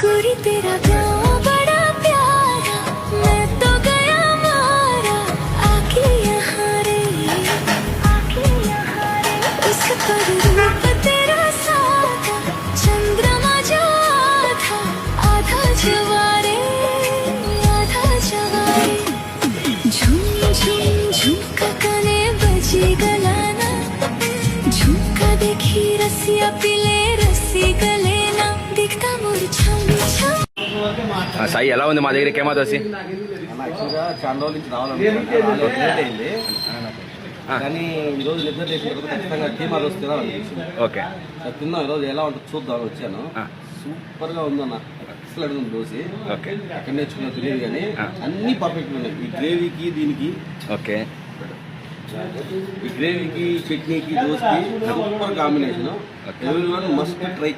गोरी तेरा गाँव बड़ा प्यारा, मैं तो गया मारा आके यहाँ रे, आके यहाँ रे। उस पर रूप तेरा सादा, चंद्रमा जो था आधा जवारे, आधा जवारे। झुम झुम झुमका कने बजी गलाना, झुमका देखी रसिया पिले रसी गलेना, दिखता मोर छम छम। సాయి ఎలా ఉంది మా దగ్గర కేమా దోశ? యాక్చువల్గా చాలా రోజుల నుంచి రావాలనుకుంటున్నాను, కానీ ఈరోజు నిద్ర చేసిన తర్వాత ఖచ్చితంగా కీమా దోశ తినాలనిపించింది. ఓకే సార్ తిన్నాం, ఈరోజు ఎలా ఉంటుంది చూద్దామని వచ్చాను. సూపర్గా ఉందన్న, ఎక్సలెంట్ ఉంది దోశ. ఓకే ఎక్కడ నేర్చుకున్నా తెలియదు కానీ అన్నీ పర్ఫెక్ట్గా ఉన్నాయి. ఈ గ్రేవీకి దీనికి, ఓకే ఈ గ్రేవీకి చట్నీకి దోశకి super combination. Everyone must try.